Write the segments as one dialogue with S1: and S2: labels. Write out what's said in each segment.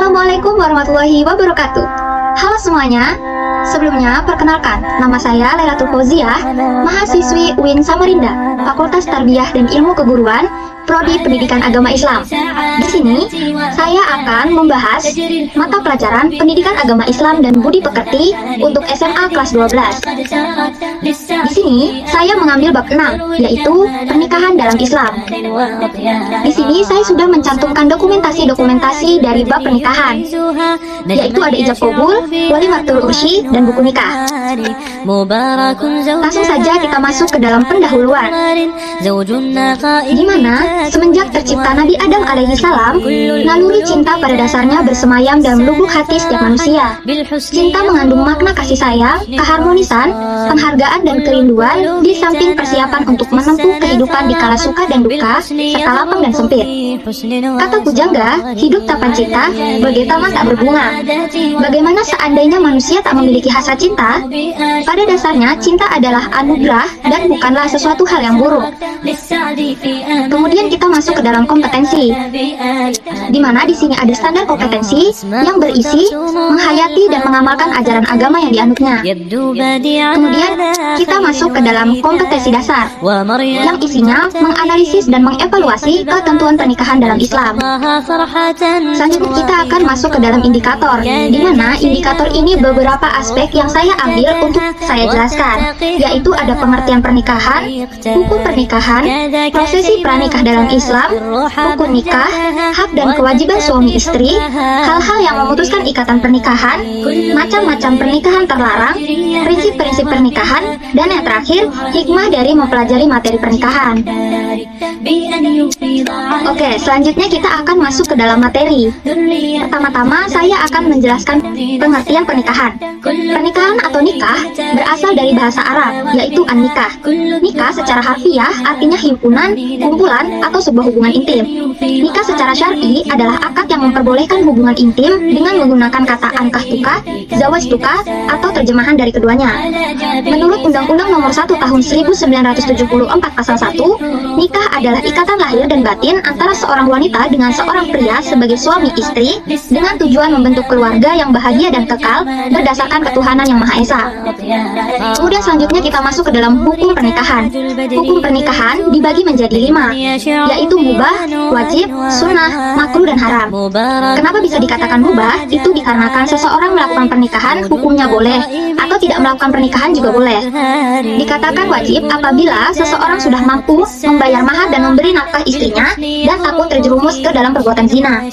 S1: Assalamualaikum warahmatullahi wabarakatuh. Halo semuanya. Sebelumnya, perkenalkan, nama saya Lailatul Fauziah, mahasiswi UIN Samarinda, Fakultas Tarbiyah dan Ilmu Keguruan, Prodi Pendidikan Agama Islam. Di sini, saya akan membahas mata pelajaran Pendidikan Agama Islam dan Budi Pekerti untuk SMA kelas 12. Di sini, saya mengambil bab 6, yaitu pernikahan dalam Islam. Di sini, saya sudah mencantumkan dokumentasi dari bab pernikahan, yaitu ada ijab kabul, walimatul ursyi, dan buku nikah. Langsung saja kita masuk ke dalam pendahuluan, di mana semenjak tercipta Nabi Adam alaihi salam, naluri cinta pada dasarnya bersemayam dalam lubuk hati setiap manusia. Cinta mengandung makna kasih sayang, keharmonisan, penghargaan dan kerinduan, di samping persiapan untuk menempuh kehidupan di kala suka dan duka, serta lapang dan sempit. Kata pujangga, hidup tak pancita, bagai taman tak berbunga. Bagaimana seandainya manusia tak memiliki hasrat cinta? Pada dasarnya, cinta adalah anugerah dan bukanlah sesuatu hal yang buruk. Kemudian kita masuk ke dalam kompetensi, di mana di sini ada standar kompetensi yang berisi menghayati dan mengamalkan ajaran agama yang dianutnya. Kemudian kita masuk ke dalam kompetensi dasar, yang isinya menganalisis dan mengevaluasi ketentuan pernikahan dalam Islam. Selanjutnya kita akan masuk ke dalam indikator, di mana indikator ini beberapa aspek yang saya ambil untuk saya jelaskan, yaitu ada pengertian pernikahan, hukum pernikahan, prosesi pranikah dalam Islam, hukum nikah, hak dan kewajiban suami istri, hal-hal yang memutuskan ikatan pernikahan, macam-macam pernikahan terlarang, prinsip-prinsip pernikahan, dan yang terakhir, hikmah dari mempelajari materi pernikahan. Oke, selanjutnya kita akan masuk ke dalam materi. Pertama-tama, saya akan menjelaskan pengertian pernikahan. Pernikahan atau nikah berasal dari bahasa Arab, yaitu an-nikah. Nikah secara harfiah artinya himpunan, kumpulan, atau sebuah hubungan intim. Nikah secara syar'i adalah akad yang memperbolehkan hubungan intim dengan menggunakan kata ankah tukah, zawaj tukah, atau terjemahan dari keduanya. Menurut Undang-Undang Nomor 1 Tahun 1974 Pasal 1, nikah adalah ikatan lahir dan batin antara seorang wanita dengan seorang pria sebagai suami istri dengan tujuan membentuk keluarga yang bahagia dan kekal berdasarkan ketuhanan yang Maha Esa. Kemudian selanjutnya kita masuk ke dalam hukum pernikahan. Hukum pernikahan dibagi menjadi 5, yaitu mubah, wajib, sunnah, makruh, dan haram. Kenapa bisa dikatakan mubah? Itu dikarenakan seseorang melakukan pernikahan hukumnya boleh, atau tidak melakukan pernikahan juga boleh. Dikatakan wajib apabila seseorang sudah mampu membayar mahar dan memberi nafkah istrinya dan takut terjerumus ke dalam perbuatan zina.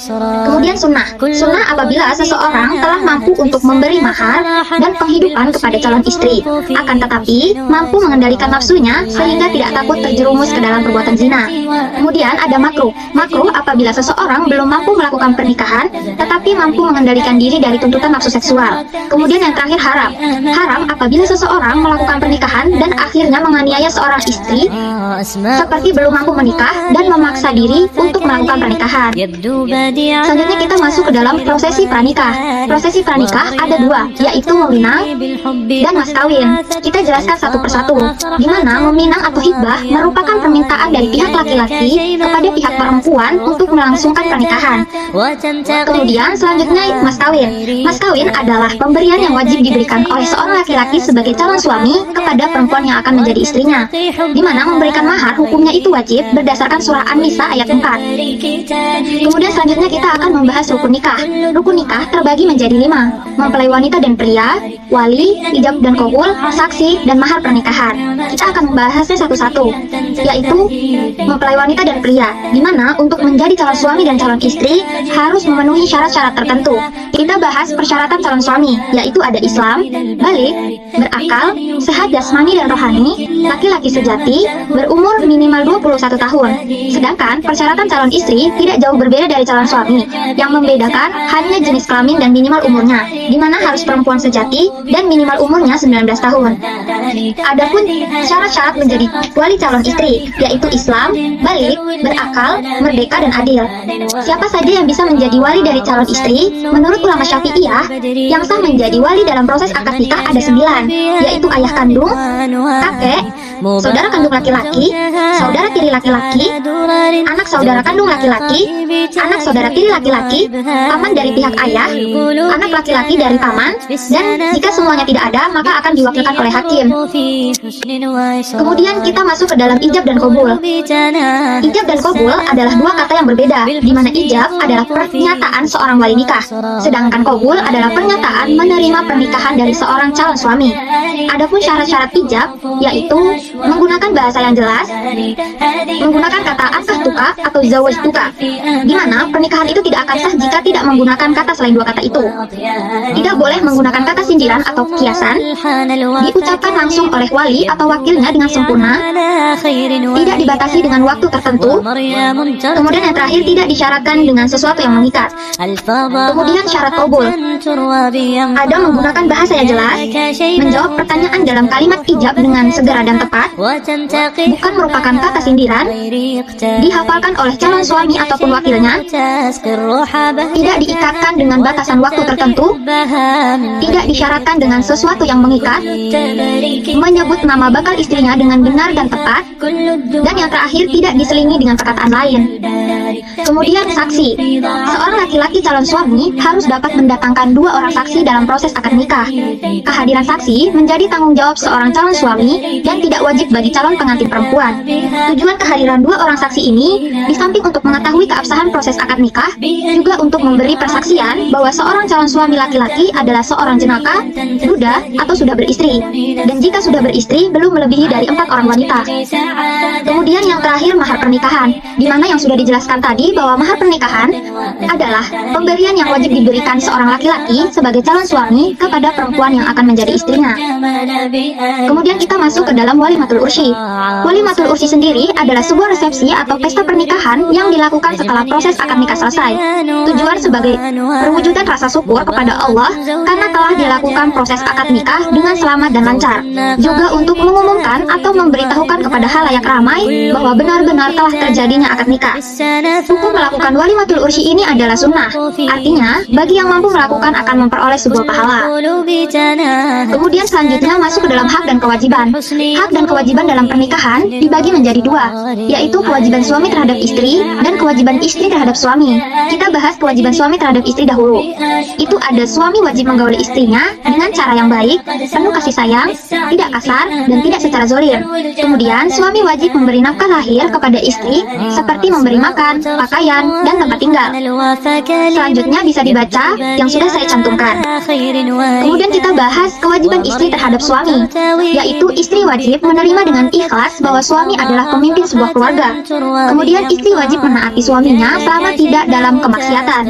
S1: Kemudian sunnah. Sunnah apabila seseorang telah mampu untuk memberi mahar dan penghidupan kepada calon istri, akan tetapi mampu mengendalikan nafsunya sehingga tidak takut terjerumus ke dalam perbuatan zina. Kemudian ada makruh. Makruh apabila seseorang belum mampu melakukan pernikahan tetapi mampu mengendalikan diri dari tuntutan nafsu seksual. Kemudian yang terakhir haram. Haram apabila seseorang melakukan pernikahan dan akhirnya menganiaya seorang istri seperti belum mampu menikah dan memaksa diri untuk melakukan pernikahan. Selanjutnya kita masuk ke dalam prosesi pranikah. Prosesi pranikah ada 2, yaitu meminang dan mas kawin. Kita jelaskan satu persatu, di mana meminang atau hibah merupakan permintaan dari pihak laki-laki kepada pihak perempuan untuk melangsungkan pernikahan. Kemudian selanjutnya mas kawin. Mas kawin adalah pemberian yang wajib diberikan oleh seorang laki-laki sebagai calon suami kepada perempuan yang akan menjadi istrinya, di mana memberikan mahar hukumnya itu wajib berdasarkan surah An-Nisa ayat 4. Kemudian selanjutnya kita akan membahas rukun nikah. Rukun nikah terbagi menjadi 5, mempelai wanita dan pria, wali, ijab dan kabul, saksi, dan mahar pernikahan. Kita akan membahasnya satu-satu, yaitu mempelai wanita dan pria, di mana untuk menjadi calon suami dan calon istri harus memenuhi syarat-syarat tertentu. Kita bahas persyaratan calon suami, yaitu ada Islam, balik, berakal, sehat jasmani dan rohani, laki-laki sejati, berumur minimal 21 tahun. Sedangkan persyaratan calon istri tidak jauh berbeda dari calon suami. Yang membedakan hanya jenis kelamin dan minimal umurnya, di mana harus perempuan sejati dan minimal umurnya 19 tahun. Adapun syarat-syarat menjadi wali calon istri, yaitu Islam, balik, balik, berakal, merdeka, dan adil. Siapa saja yang bisa menjadi wali dari calon istri, menurut ulama Syafi'iyah, yang sah menjadi wali dalam proses akad nikah ada 9, yaitu ayah kandung, kakek, saudara kandung laki-laki, saudara tiri laki-laki, anak saudara kandung laki-laki, anak saudara tiri laki-laki, paman dari pihak ayah, anak laki-laki dari paman, dan jika semuanya tidak ada, maka akan diwakilkan oleh hakim. Kemudian kita masuk ke dalam ijab dan qabul. Ijab dan qabul adalah dua kata yang berbeda, di mana ijab adalah pernyataan seorang wali nikah, sedangkan qabul adalah pernyataan menerima pernikahan dari seorang calon suami. Adapun syarat-syarat ijab, yaitu menggunakan bahasa yang jelas, menggunakan kata ankahtuka atau zawajtuka, di mana pernikahan itu tidak akan sah jika tidak menggunakan kata selain dua kata itu. Tidak boleh menggunakan kata sindiran atau kiasan, diucapkan langsung oleh wali atau wakilnya dengan sempurna, tidak dibatasi dengan waktu tertentu, kemudian yang terakhir tidak disyaratkan dengan sesuatu yang mengikat. Kemudian syarat qabul, ada menggunakan bahasa yang jelas, menjawab pertanyaan dalam kalimat ijab dengan segera dan tepat, bukan merupakan kata sindiran, dihafalkan oleh calon suami ataupun wakilnya, tidak diikatkan dengan batasan waktu tertentu, tidak disyaratkan dengan sesuatu yang mengikat, menyebut nama bakal istrinya dengan benar dan tepat, dan yang terakhir tidak diselingi dengan perkataan lain. Kemudian saksi, seorang laki-laki calon suami harus dapat mendatangkan 2 orang saksi dalam proses akad nikah. Kehadiran saksi menjadi tanggung jawab seorang calon suami dan tidak wajib bagi calon pengantin perempuan. Tujuan kehadiran 2 orang saksi ini, di samping untuk mengetahui keabsahan proses akad nikah, juga untuk memberi persaksian bahwa seorang calon suami laki-laki adalah seorang jenaka, duda, atau sudah beristri, dan jika sudah beristri belum melebihi dari 4 orang wanita. Kemudian yang terakhir mahar pernikahan, di mana yang sudah dijelaskan tadi bahwa mahar pernikahan adalah pemberian yang wajib diberikan seorang laki-laki sebagai calon suami kepada perempuan yang akan menjadi istrinya. Kemudian kita masuk ke dalam walimatul ursi. Walimatul ursi sendiri adalah sebuah resepsi atau pesta pernikahan yang dilakukan setelah proses akad nikah selesai. Tujuan sebagai perwujudan rasa syukur kepada Allah karena telah dilakukan proses akad nikah dengan selamat dan lancar. Juga untuk mengumumkan atau memberitahukan kepada halayak ramai bahwa benar-benar telah terjadinya akad nikah. Hukum melakukan walimatul ursi ini adalah sunnah, artinya bagi yang mampu melakukan akan memperoleh sebuah pahala. Kemudian selanjutnya masuk ke dalam hak dan kewajiban. Hak dan kewajiban dalam pernikahan dibagi menjadi 2, yaitu kewajiban suami terhadap istri dan kewajiban istri terhadap suami. Kita bahas kewajiban suami terhadap istri dahulu. Itu ada suami wajib menggauli istrinya dengan cara yang baik, penuh kasih sayang, tidak kasar, dan tidak secara zolim. Kemudian suami wajib memberi nafkah lahir kepada istri seperti memberi makan, pakaian, dan tempat tinggal. Selanjutnya bisa dibaca yang sudah saya cantumkan. Kemudian kita bahas kewajiban istri terhadap suami, yaitu istri wajib menerima dengan ikhlas bahwa suami adalah pemimpin sebuah keluarga. Kemudian istri wajib menaati suaminya selama tidak dalam kemaksiatan.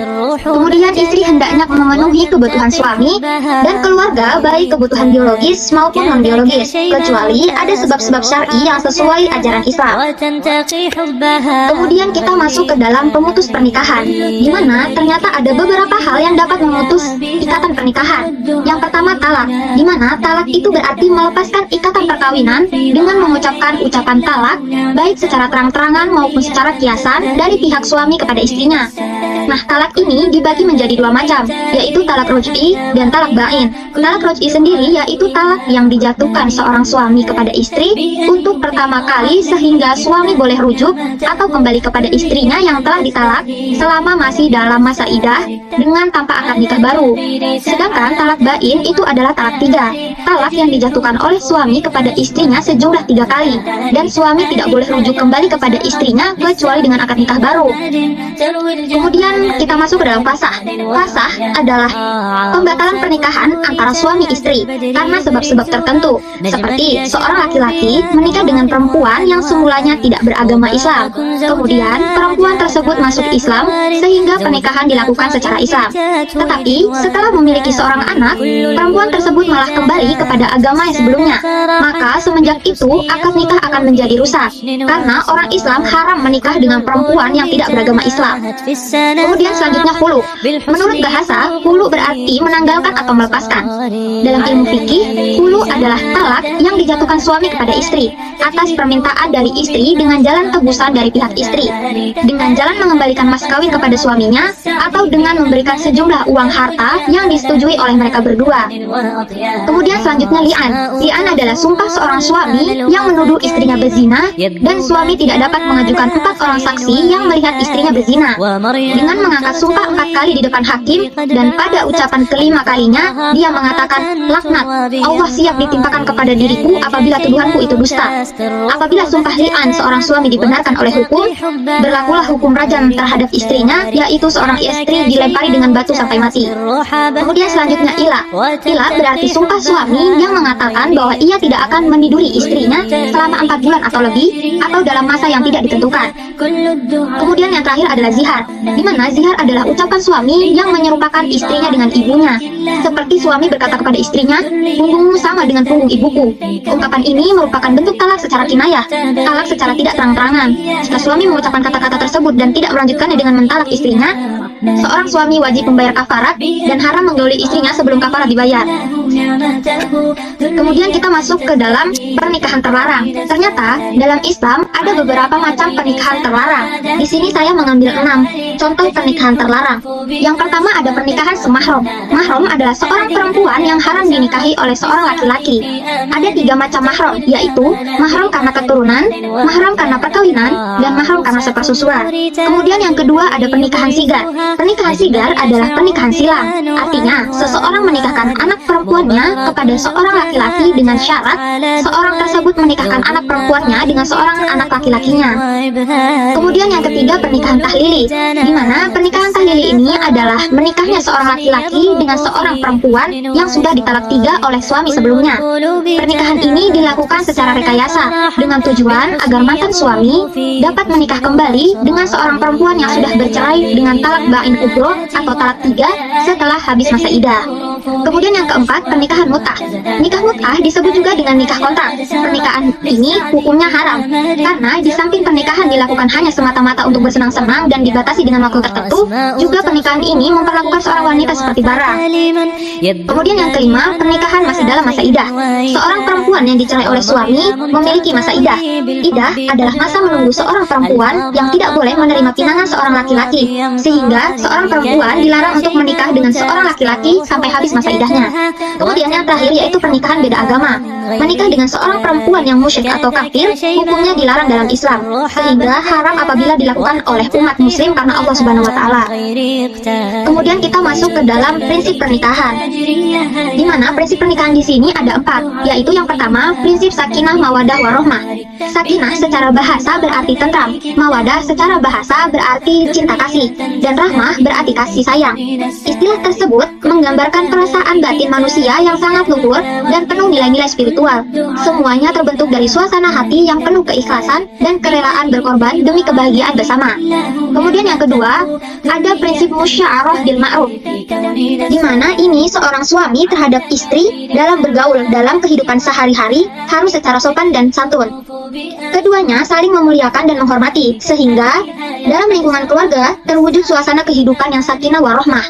S1: Kemudian istri hendaknya memenuhi kebutuhan suami dan keluarga, baik kebutuhan biologis maupun non-biologis, kecuali ada sebab-sebab syar'i yang sesuai ajaran Islam. Kemudian kita masuk ke dalam pemutus pernikahan, di mana ternyata ada beberapa hal yang dapat memutus ikatan pernikahan. Yang pertama talak, di mana talak itu berarti melepaskan ikatan perkawinan dengan mengucapkan ucapan talak, baik secara terang-terangan maupun secara kiasan dari pihak suami kepada istrinya. Nah, talak ini dibagi menjadi 2 macam, yaitu talak ruj'i dan talak ba'in. Talak ruj'i sendiri yaitu talak yang dijatuhkan seorang suami kepada istri untuk pertama kali sehingga suami boleh rujuk atau kembali kepada istrinya yang telah ditalak selama masih dalam masa iddah dengan tanpa akad nikah baru. Sedangkan talak ba'in itu adalah talak 3, talak yang dijatuhkan oleh suami kepada istrinya sejumlah 3 kali, dan suami tidak boleh rujuk kembali kepada istrinya kecuali dengan akad nikah baru. Kemudian kita masuk ke dalam fasakh. Fasakh adalah pembatalan pernikahan antara suami istri karena sebab-sebab tertentu, seperti seorang laki-laki menikah dengan perempuan yang semulanya tidak beragama Islam. Kemudian perempuan tersebut masuk Islam sehingga pernikahan dilakukan secara Islam. Tetapi setelah memiliki seorang anak, perempuan tersebut malah kembali kepada agama yang sebelumnya. Maka semenjak itu akad nikah akan menjadi rusak karena orang Islam haram menikah dengan perempuan yang tidak beragama Islam. Kemudian selanjutnya khulu. Menurut bahasa, khulu berarti menanggalkan atau melepaskan. Dalam ilmu fikih, khulu adalah talak yang dijatuhkan suami kepada istri atas permintaan dari istri dengan jalan tebusan dari pihak istri, dengan jalan mengembalikan mas kawin kepada suaminya, atau dengan memberikan sejumlah uang harta yang disetujui oleh mereka berdua. Kemudian selanjutnya li'an. Li'an adalah sumpah seorang suami yang menuduh istrinya berzina dan suami tidak dapat mengajukan 4 orang saksi yang melihat istrinya berzina. Dengan mengangkat sumpah 4 kali di depan hakim dan pada ucapan kelima kalinya dia mengatakan, laknat, Allah siap ditimpakan kepada diriku apabila tuduhanku itu dusta. Apabila sumpah li'an seorang suami dibenarkan oleh hukum, berlakulah hukum rajam terhadap istrinya, yaitu seorang istri dilempari dengan batu sampai mati. Kemudian selanjutnya ila. Ila berarti sumpah suami yang mengatakan bahwa ia tidak akan meniduri istrinya selama 4 bulan atau lebih, atau dalam masa yang tidak ditentukan. Kemudian yang terakhir adalah zihar, di mana zihar adalah ucapan suami yang menyerupakan istrinya dengan ibunya. Seperti suami berkata kepada istrinya, punggungmu sama dengan punggung ibuku. Ungkapan ini merupakan bentuk talak secara kinayah, talak secara tidak terang-terangan. Jika suami mengucapkan kata-kata tersebut dan tidak melanjutkannya dengan mentalak istrinya, seorang suami wajib membayar kafarat dan haram menggauli istrinya sebelum kafarat dibayar. Kemudian kita masuk ke dalam pernikahan terlarang. Ternyata dalam Islam ada beberapa macam pernikahan terlarang. Di sini saya mengambil 6 contoh pernikahan terlarang. Yang pertama ada pernikahan semahram. Mahram adalah seorang perempuan yang haram dinikahi oleh seorang laki-laki. Ada 3 macam mahram, yaitu mahram karena keturunan, mahram karena perkawinan, dan mahram karena sepersusuan. Kemudian yang kedua ada pernikahan sigar. Pernikahan sigar adalah pernikahan silang. Artinya, seseorang menikahkan anak perempuannya kepada seorang laki-laki dengan syarat seorang tersebut menikahkan anak perempuannya dengan seorang anak laki-lakinya. Kemudian yang ketiga pernikahan tahlili, di mana pernikahan tahlili ini adalah menikahnya seorang laki-laki dengan seorang perempuan yang sudah ditalak 3 oleh suami sebelumnya. Pernikahan ini dilakukan secara rekayasa dengan tujuan agar mantan suami dapat menikah kembali dengan seorang perempuan yang sudah bercerai dengan talak ba'in kubro atau talak 3 setelah habis masa iddah. Kemudian yang keempat, pernikahan mut'ah. Nikah mut'ah disebut juga dengan nikah kontrak. Pernikahan ini hukumnya haram, karena di samping pernikahan dilakukan hanya semata-mata untuk bersenang-senang dan dibatasi dengan waktu tertentu, juga pernikahan ini memperlakukan seorang wanita seperti barang. Kemudian yang kelima, pernikahan masih dalam masa iddah. Seorang perempuan yang dicerai oleh suami memiliki masa iddah. Iddah adalah masa menunggu seorang perempuan yang tidak boleh menerima pinangan seorang laki-laki, sehingga seorang perempuan dilarang untuk menikah dengan seorang laki-laki sampai habis masa iddahnya. Kemudian yang terakhir yaitu pernikahan beda agama. Menikah dengan seorang perempuan yang musyrik atau kafir hukumnya dilarang dalam Islam, sehingga haram apabila dilakukan oleh umat muslim karena Allah Subhanahu wa taala. Kemudian kita masuk ke dalam prinsip pernikahan, di mana prinsip pernikahan di sini ada 4, yaitu yang pertama prinsip sakinah, mawadah, warohmah. Sakinah secara bahasa berarti tentram, mawadah secara bahasa berarti cinta kasih, dan rahmah berarti kasih sayang. Istilah tersebut menggambarkan perasaan batin manusia yang sangat luhur dan penuh nilai-nilai spiritual. Semuanya terbentuk dari suasana hati yang penuh keikhlasan dan kerelaan berkorban demi kebahagiaan bersama. Kemudian yang kedua, ada prinsip musya'arah bil ma'ruf, di mana ini seorang suami terhadap istri dalam bergaul dalam kehidupan sehari-hari harus secara sopan dan santun. Keduanya saling memuliakan dan menghormati, sehingga dalam lingkungan keluarga terwujud suasana kehidupan yang sakinah warohmah.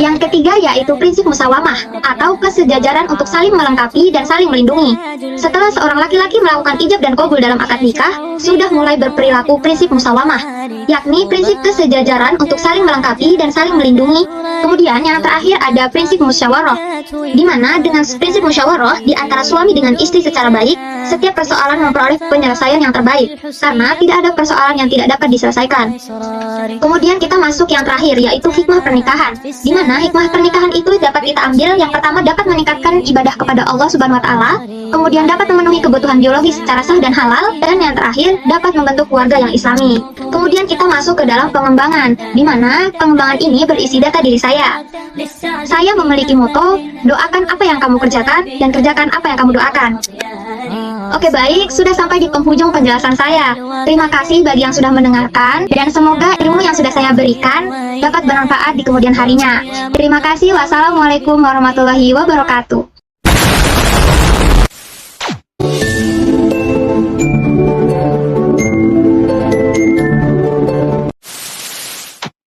S1: Yang ketiga yaitu prinsip musawamah atau kesejajaran untuk saling melengkapi dan saling melindungi. Setelah seorang laki-laki melakukan ijab dan qabul dalam akad nikah, sudah mulai berperilaku prinsip musawamah, yakni prinsip kesejajaran untuk saling melengkapi dan saling melindungi. Kemudian yang terakhir ada prinsip musyawarah, di mana dengan prinsip musyawarah di antara suami dengan istri secara baik, setiap persoalan memperoleh penyelesaian yang terbaik, karena tidak ada persoalan yang tidak dapat diselesaikan. Kemudian kita masuk yang terakhir yaitu hikmah pernikahan, di mana hikmah pernikahan itu dapat kita ambil. Yang pertama dapat meningkatkan ibadah kepada Allah Subhanahu wa taala, kemudian dapat memenuhi kebutuhan biologis secara sah dan halal, dan yang terakhir dapat membentuk keluarga yang islami. Kemudian kita masuk ke dalam pengembangan, di mana pengembangan ini berisi data diri saya. Saya memiliki moto, doakan apa yang kamu kerjakan dan kerjakan apa yang kamu doakan. Oke baik, sudah sampai di penghujung penjelasan saya. Terima kasih bagi yang sudah mendengarkan, dan semoga ilmu yang sudah saya berikan dapat bermanfaat di kemudian harinya. Terima kasih, wassalamualaikum warahmatullahi wabarakatuh.